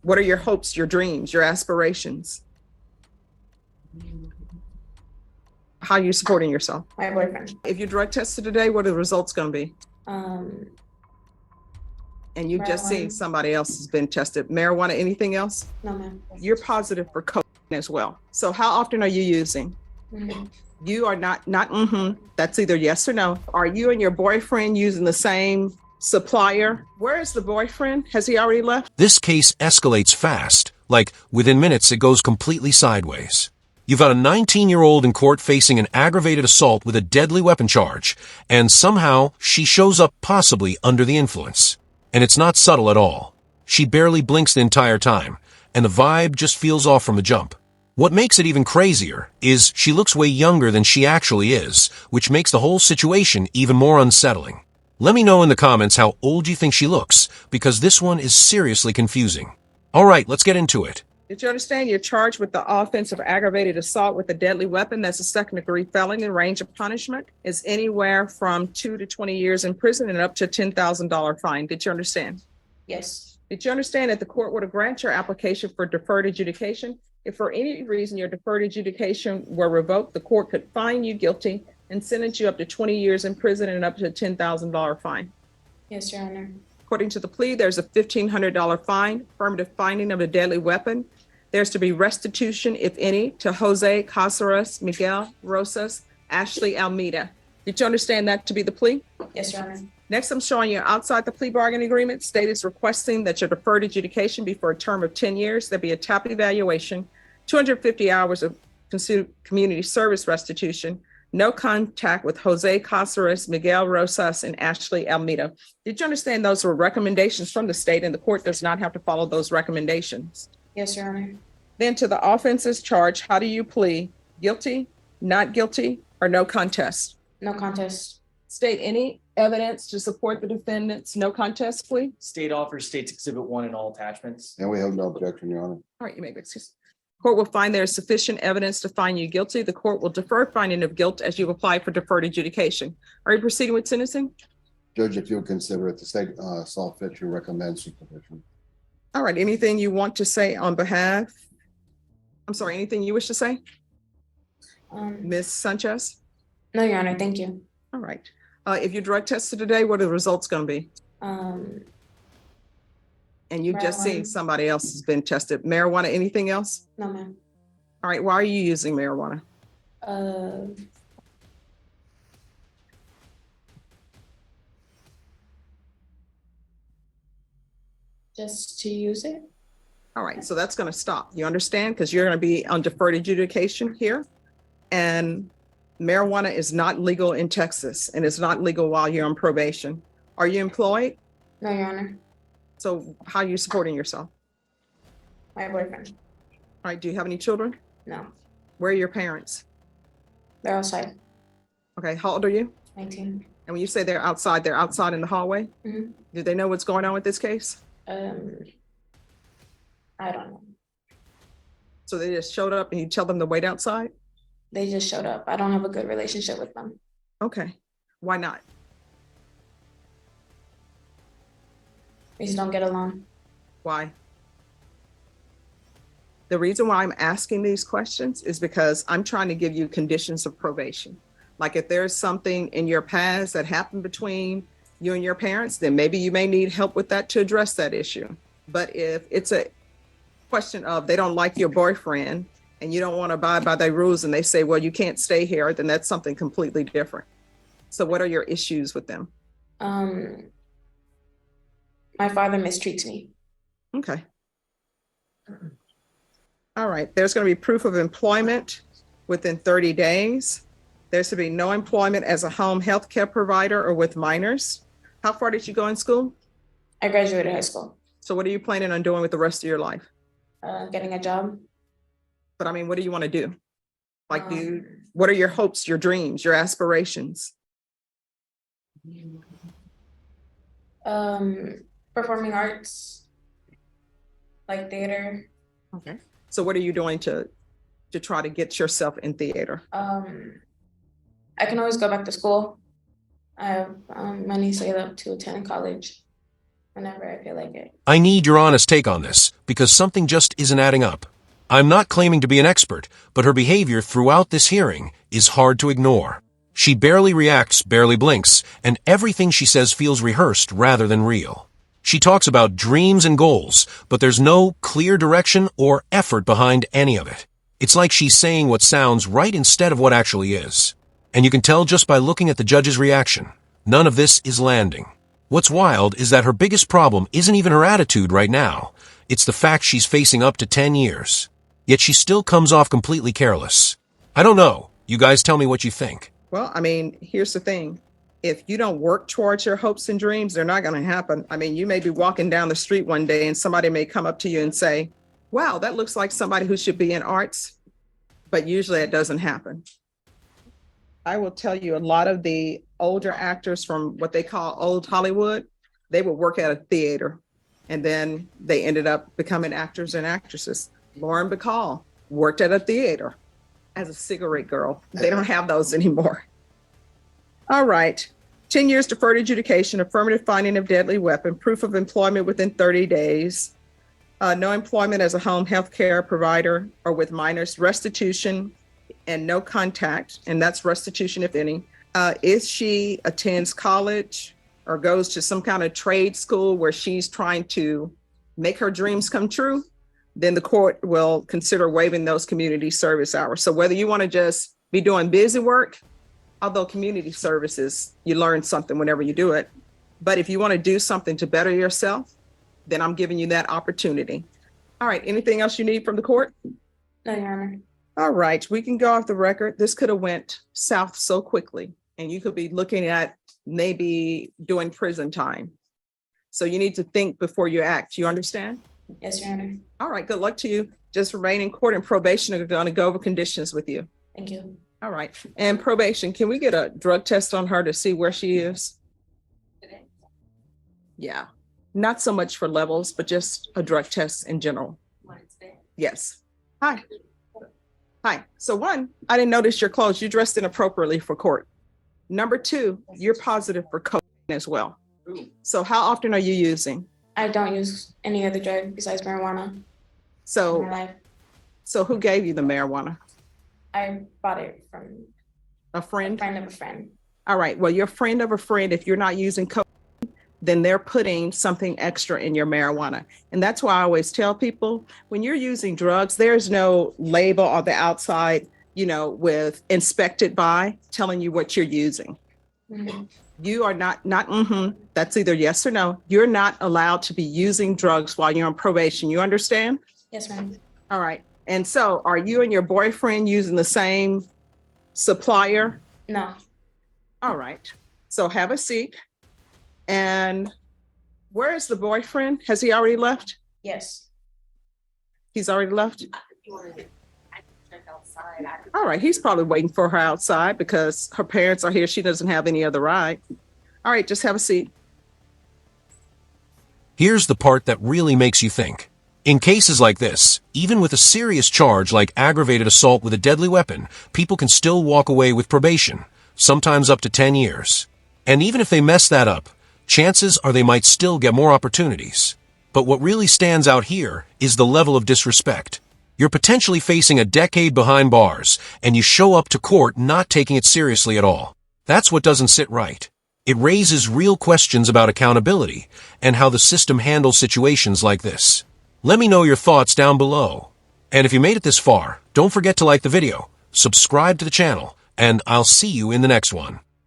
What are your hopes, your dreams, your aspirations? How are you supporting yourself? My boyfriend. If you drug tested today, what are the results going to be? Um, And you just seen Marijuana. somebody else has been tested. Marijuana, anything else? No, ma'am. You're positive for cocaine as well. So how often are you using? Mhm. You are not, that's either yes or no. Are you and your boyfriend using the same supplier? Where is the boyfriend? Has he already left? This case escalates fast. Like, within minutes, it goes completely sideways. You've got a 19-year-old in court facing an aggravated assault with a deadly weapon charge, and somehow she shows up possibly under the influence. And it's not subtle at all. She barely blinks the entire time, and the vibe just feels off from the jump. What makes it even crazier is she looks way younger than she actually is, which makes the whole situation even more unsettling. Let me know in the comments how old you think she looks, because this one is seriously confusing. All right, let's get into it. Did you understand you're charged with the offense of aggravated assault with a deadly weapon? That's a second-degree felony. The range of punishment is anywhere from 2 to 20 years in prison and up to $10,000 fine. Did you understand? Yes. Did you understand that the court would grant your application for deferred adjudication? If for any reason your deferred adjudication were revoked, the court could find you guilty and sentence you up to 20 years in prison and up to a $10,000 fine. Yes, Your Honor. According to the plea, there's a $1,500 fine, affirmative finding of a deadly weapon. There's to be restitution, if any, to Jose Casares, Miguel Rosas, Ashley Almeida. Did you understand that to be the plea? Yes, Your Honor. Next, I'm showing you outside the plea bargaining agreement. State is requesting that your deferred adjudication be for a term of 10 years. There'll be a TAP evaluation, 250 hours of community service restitution, no contact with Jose Casares, Miguel Rosas, and Ashley Almeida. Did you understand those were recommendations from the state and the court does not have to follow those recommendations? Yes, Your Honor. Then to the offenses charged, how do you plead? Guilty, not guilty, or no contest? No contest. State any evidence to support the defendant's no contest plea? State offers State's Exhibit 1 in all attachments. And we have no objection, Your Honor. All right, you may be excused. Court will find there is sufficient evidence to find you guilty. The court will defer finding of guilt as you apply for deferred adjudication. Are you proceeding with sentencing? Judge, if you'll consider it, the state saw fit to recommend supervision. All right, anything you want to say on behalf? I'm sorry, anything you wish to say? Ms. Sanchez? No, Your Honor. Thank you. All right. If you drug tested today, what are the results going to be? And you just seen Marijuana. somebody else has been tested. Marijuana, anything else? No, ma'am. All right, why are you using marijuana? Just to use it. All right, so that's going to stop. You understand? Because you're going to be on deferred adjudication here. And marijuana is not legal in Texas and it's not legal while you're on probation. Are you employed? No, Your Honor. So how are you supporting yourself? My boyfriend. All right, do you have any children? No. Where are your parents? They're outside. Okay, how old are you? 19. And when you say they're outside in the hallway? Mhm. Do they know what's going on with this case? I don't know. So they just showed up and you tell them to wait outside? They just showed up. I don't have a good relationship with them. Okay, why not? We just don't get along. Why? The reason why I'm asking these questions is because I'm trying to give you conditions of probation. Like if there's something in your past that happened between you and your parents, then maybe you may need help with that to address that issue. But if it's a question of they don't like your boyfriend and you don't want to abide by their rules and they say, well, you can't stay here, then that's something completely different. So what are your issues with them? My father mistreats me. Okay. All right, there's going to be proof of employment within 30 days. There's to be no employment as a home health care provider or with minors. How far did you go in school? I graduated high school. So what are you planning on doing with the rest of your life? Getting a job. But I mean, what do you want to do? Like, what are your hopes, your dreams, your aspirations? Performing arts, like theater. Okay. So what are you doing to try to get yourself in theater? I can always go back to school. I have money saved up to attend college. whenever I feel like it. I need your honest take on this, because something just isn't adding up. I'm not claiming to be an expert, but her behavior throughout this hearing is hard to ignore. She barely reacts, barely blinks, and everything she says feels rehearsed rather than real. She talks about dreams and goals, but there's no clear direction or effort behind any of it. It's like she's saying what sounds right instead of what actually is. And you can tell just by looking at the judge's reaction. None of this is landing. What's wild is that her biggest problem isn't even her attitude right now. It's the fact she's facing up to 10 years. Yet she still comes off completely careless. I don't know. You guys tell me what you think. Well, I mean, here's the thing. If you don't work towards your hopes and dreams, they're not going to happen. I mean, you may be walking down the street one day and somebody may come up to you and say, wow, that looks like somebody who should be in arts. But usually it doesn't happen. I will tell you, a lot of the older actors from what they call old Hollywood, they would work at a theater and then they ended up becoming actors and actresses. Lauren Bacall worked at a theater as a cigarette girl. They don't have those anymore. All right. 10 years deferred adjudication, affirmative finding of deadly weapon, proof of employment within 30 days, no employment as a home health care provider or with minors, restitution and no contact, and that's restitution if any. If she attends college or goes to some kind of trade school where she's trying to make her dreams come true, then the court will consider waiving those community service hours. So whether you want to just be doing busy work, although community services, you learn something whenever you do it. But if you want to do something to better yourself, then I'm giving you that opportunity. All right, anything else you need from the court? No, Your Honor. All right, we can go off the record. This could have went south so quickly, and you could be looking at maybe doing prison time. So you need to think before you act. You understand? Yes, Your Honor. All right, good luck to you. Just remain in court, and probation are going to go over conditions with you. Thank you. All right, and probation, can we get a drug test on her to see where she is? Today. Yeah, not so much for levels, but just a drug test in general. Yes. Hi. Hi. So one, I didn't notice your clothes. You dressed inappropriately for court. Number two, you're positive for cocaine as well. So how often are you using? I don't use any other drug besides marijuana in So, my life. so who gave you the marijuana? I bought it from A a friend? friend of a friend. All right. Well, your friend of a friend, if you're not using cocaine, then they're putting something extra in your marijuana. And that's why I always tell people, when you're using drugs, there's no label on the outside, with inspected by telling you what you're using. Mhm. You are not, that's either yes or no. You're not allowed to be using drugs while you're on probation. You understand? Yes, ma'am. All right. And so are you and your boyfriend using the same supplier? No. All right. So have a seat. And where is the boyfriend? Has he already left? Yes. He's already left? All right. He's probably waiting for her outside because her parents are here. She doesn't have any other ride. All right. Just have a seat. Here's the part that really makes you think. In cases like this, even with a serious charge like aggravated assault with a deadly weapon, people can still walk away with probation, sometimes up to 10 years. And even if they mess that up, chances are they might still get more opportunities. But what really stands out here is the level of disrespect. You're potentially facing a decade behind bars, and you show up to court not taking it seriously at all. That's what doesn't sit right. It raises real questions about accountability and how the system handles situations like this. Let me know your thoughts down below. And if you made it this far, don't forget to like the video, subscribe to the channel, and I'll see you in the next one.